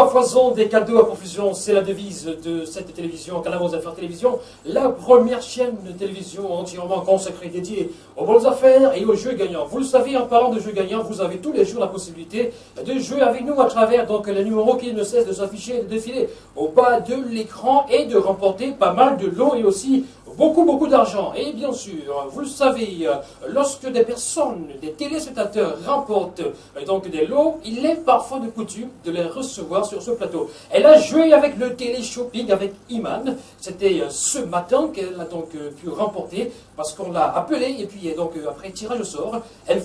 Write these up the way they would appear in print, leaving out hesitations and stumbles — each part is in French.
à foison, des cadeaux à profusion, c'est la devise de cette télévision, Canal aux Affaires Télévision, la première chaîne de télévision entièrement consacrée, dédiée aux bonnes affaires et aux jeux gagnants. Vous le savez, en parlant de jeux gagnants, vous avez tous les jours la possibilité de jouer avec nous à travers donc les numéros qui ne cessent de s'afficher et de défiler au bas de l'écran et de remporter pas mal de lots et aussi beaucoup d'argent. Et bien sûr, vous le savez, lorsque des personnes, des téléspectateurs remportent donc des lots, il est parfois de coutume de les recevoir sur ce plateau. Elle a joué avec le télé-shopping avec Iman. C'était ce matin qu'elle a donc pu remporter parce qu'on l'a appelée et puis donc après tirage au sort, elle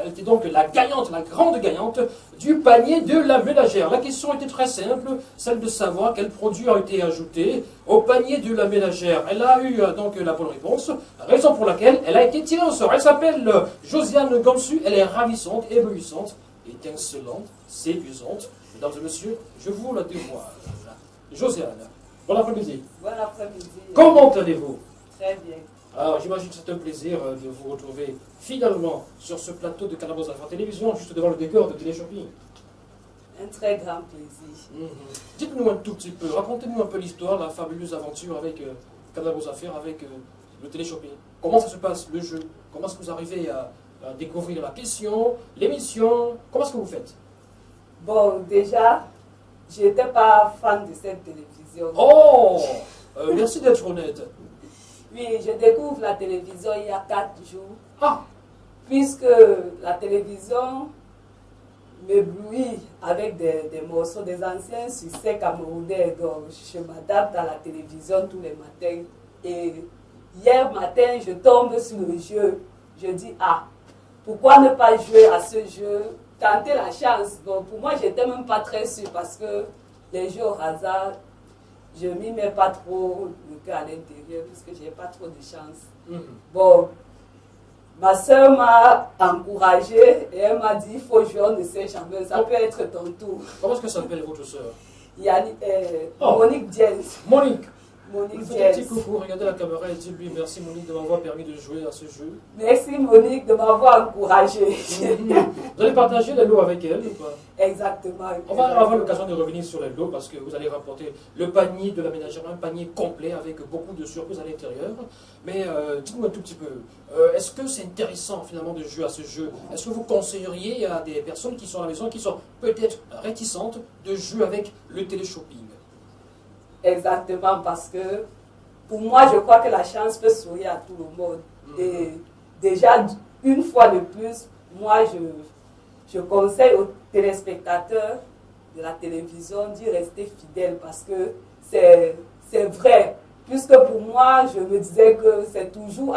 était donc la gagnante, la grande gagnante du panier de la ménagère. La question était très simple, celle de savoir quel produit a été ajouté au panier de la ménagère. Elle a eu donc la bonne réponse, raison pour laquelle elle a été tirée au sort. Elle s'appelle Josiane Gonsu, elle est ravissante, éblouissante, étincelante, séduisante. Mesdames et messieurs, je vous la dévoile. Josiane, bon après-midi. Bon après-midi. Comment allez-vous? Très bien. Alors j'imagine que c'est un plaisir de vous retrouver finalement sur ce plateau de Canal aux Affaires Télévision, juste devant le décor de Télé-Shopping. Un très grand plaisir. Dites-nous un tout petit peu, racontez-nous un peu l'histoire, la fabuleuse aventure avec Canal aux Affaires, avec le Télé-Shopping. Comment ça se passe, le jeu? Comment est-ce que vous arrivez à découvrir la question, l'émission? Comment est-ce que vous faites? Bon, déjà, je n'étais pas fan de cette télévision. Oh merci d'être honnête. Oui, je découvre la télévision il y a 4 jours. Ah, Puisque la télévision m'éblouit avec des morceaux des anciens succès camerounais. Donc, je m'adapte à la télévision tous les matins. Et hier matin, je tombe sur le jeu. Je dis, ah, pourquoi ne pas jouer à ce jeu, tenter la chance. Bon, pour moi, je n'étais même pas très sûre parce que les jeux au hasard, je ne m'y mets pas trop le cœur à l'intérieur puisque je n'ai pas trop de chance. Bon, ma soeur m'a encouragée et elle m'a dit, il faut jouer, on ne sait jamais, ça peut être ton tour. comment est-ce que s'appelle votre soeur? Monique Diaz. Monique. Monique Faites un petit Diaz. coucou, regardez la caméra et dites-lui merci Monique de m'avoir permis de jouer à ce jeu. Merci Monique de m'avoir encouragée. Vous allez partager les lots avec elle ou pas? Exactement. On va avoir l'occasion de revenir sur les lots parce que vous allez rapporter le panier de la ménagère, un panier complet avec beaucoup de surprises à l'intérieur. Mais dites-nous un tout petit peu, est-ce que c'est intéressant finalement de jouer à ce jeu? Est-ce que vous conseilleriez à des personnes qui sont à la maison, qui sont peut-être réticentes, de jouer avec le télé-shopping? Exactement, parce que pour moi, je crois que la chance peut sourire à tout le monde. Et déjà, une fois de plus, moi, je conseille aux téléspectateurs de la télévision d'y rester fidèles parce que c'est vrai. Puisque pour moi, je me disais que c'est toujours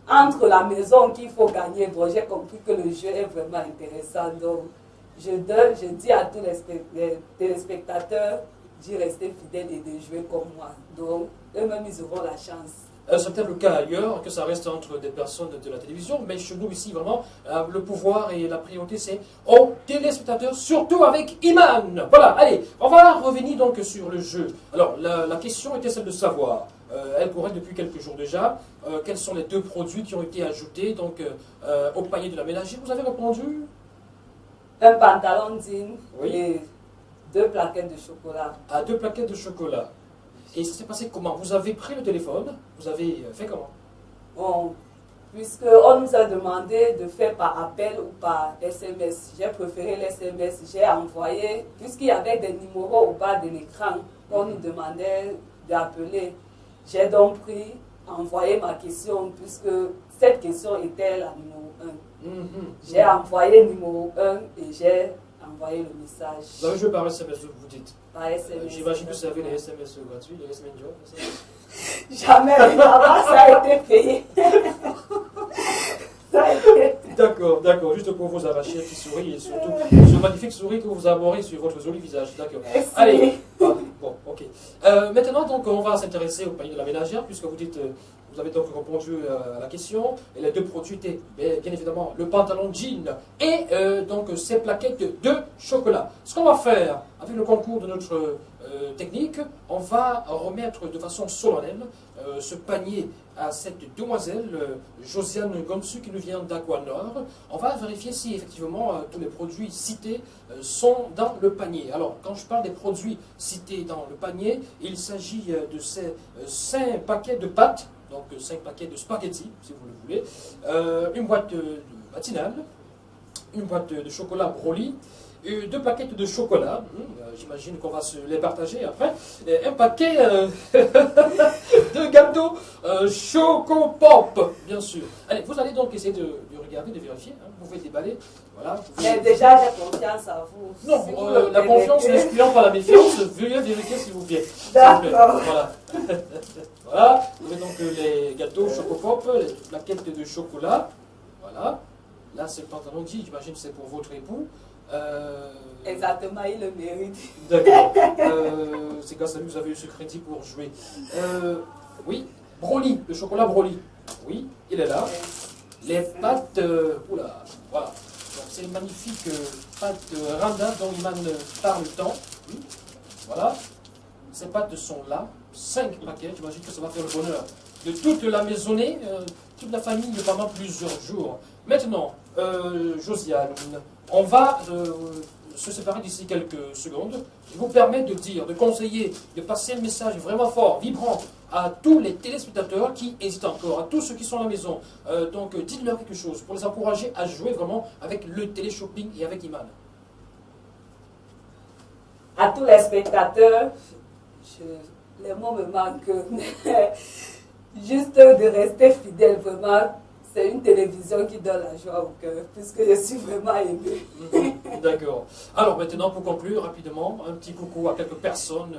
entre la maison qu'il faut gagner. Bon, j'ai compris que le jeu est vraiment intéressant. Donc, je dis à tous les téléspectateurs d'y rester fidèles et de jouer comme moi. Donc, eux-mêmes, ils auront la chance. C'est peut-être le cas ailleurs, que ça reste entre des personnes de la télévision, mais chez nous ici, vraiment, le pouvoir et la priorité, c'est aux téléspectateurs, surtout avec Iman. Voilà, allez, on va revenir donc sur le jeu. Alors, la question était celle de savoir, elle courait depuis quelques jours déjà, quels sont les 2 produits qui ont été ajoutés donc, au panier de la ménagère. Vous avez répondu? Un pantalon jean Oui. et 2 plaquettes de chocolat. À 2 plaquettes de chocolat. Et ça s'est passé comment? Vous avez pris le téléphone, vous avez fait comment? Bon, puisqu'on nous a demandé de faire par appel ou par SMS, j'ai préféré l'SMS. J'ai envoyé, puisqu'il y avait des numéros au bas de l'écran qu'on nous demandait d'appeler. J'ai donc envoyé ma question, puisque cette question était la numéro 1. J'ai envoyé numéro 1 et j'ai envoyé le message. Vous avez joué par SMS, vous dites? Par SMS. J'imagine que vous avez les SMS gratuits, les SMS Job. Jamais, avant ça a été payé. Ça a été... D'accord, juste pour vous arracher un petit sourire et surtout ce magnifique sourire que vous arborez sur votre joli visage. D'accord. Allez, bon, ok. Maintenant, donc, on va s'intéresser au panier de la ménagère, puisque vous dites, vous avez donc répondu à la question, et les 2 produits étaient bien évidemment le pantalon jean et donc ces plaquettes de chocolat. Ce qu'on va faire avec le concours de notre technique, on va remettre de façon solennelle ce panier à cette demoiselle Josiane Gonsu qui nous vient d'Aquanor. On va vérifier si effectivement tous les produits cités sont dans le panier. Alors, quand je parle des produits cités dans le panier, il s'agit de ces 5 paquets de pâtes, donc 5 paquets de spaghettis, si vous le voulez, une boîte matinale, une boîte de chocolat Broly, 2 paquets de chocolat, j'imagine qu'on va se les partager après, et un paquet de gâteaux Choco Pop, bien sûr. Allez, vous allez donc essayer de regarder, de vérifier, hein. Vous pouvez déballer, voilà. Mais déjà, j'ai confiance en vous. Non, Si vous la le confiance permettez. n'excluant pas la méfiance, veuillez vérifier s'il vous plaît. D'accord. Voilà. Voilà, vous avez donc les gâteaux Choco Pop, les plaquettes de chocolat, voilà. Là, c'est le pantalon dit, j'imagine que c'est pour votre époux. Exactement, il le mérite. D'accord. C'est grâce à lui que vous avez eu ce crédit pour jouer. Oui, Broly, le chocolat Broly. Oui, il est là. Les pâtes, oula, voilà. Donc c'est une magnifique pâte Randa dont Iman parle tant. Voilà. Ces pâtes sont là. 5 paquets, j'imagine que ça va faire le bonheur de toute la maisonnée, toute la famille pendant plusieurs jours. Maintenant, Josiane, on va se séparer d'ici quelques secondes. Je vous permets de dire, de conseiller, de passer un message vraiment fort, vibrant à tous les téléspectateurs qui hésitent encore, à tous ceux qui sont à la maison. Donc dites-leur quelque chose pour les encourager à jouer vraiment avec le téléshopping et avec Iman. À tous les spectateurs, les mots me manquent. Juste de rester fidèle, vraiment. C'est une télévision qui donne la joie au cœur, puisque je suis vraiment émue. D'accord. Alors maintenant, pour conclure rapidement, un petit coucou à quelques personnes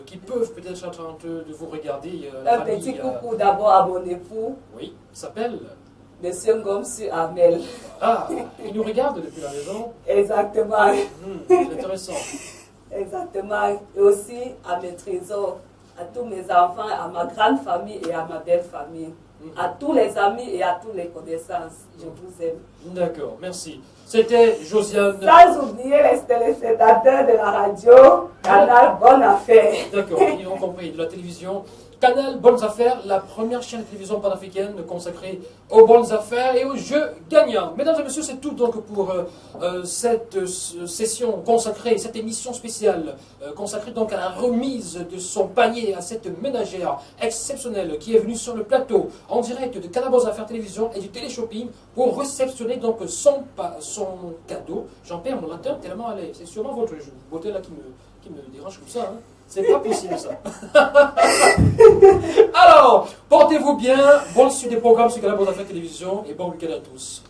qui peuvent peut-être être en train de vous regarder. Un petit coucou d'abord à mon époux. Oui, il s'appelle Monsieur Ngomsu Amel. Ah, il nous regarde depuis la maison. Exactement. C'est intéressant. Exactement. Et aussi à mes trésors, à tous mes enfants, à ma grande famille et à ma belle famille. À tous les amis et à tous les connaissances. Je vous aime. D'accord, merci. C'était Josiane. Sans oublier les téléspectateurs de la radio, Canal Bonne Affaire. D'accord, ils ont compris. De la télévision. Canal Bonnes Affaires, la première chaîne de télévision panafricaine consacrée aux bonnes affaires et aux jeux gagnants. Mesdames et messieurs, c'est tout donc pour cette session consacrée, cette émission spéciale consacrée donc à la remise de son panier à cette ménagère exceptionnelle qui est venue sur le plateau en direct de Canal Bonnes Affaires Télévision et du Téléshopping pour réceptionner donc son cadeau. J'en perds mon latin tellement elle est. C'est sûrement votre beauté là qui me dérange comme ça. Hein. C'est pas possible ça. Alors, portez-vous bien, bonne suite des programmes sur Canal Bonnes Affaires Télévision et bon week-end à tous.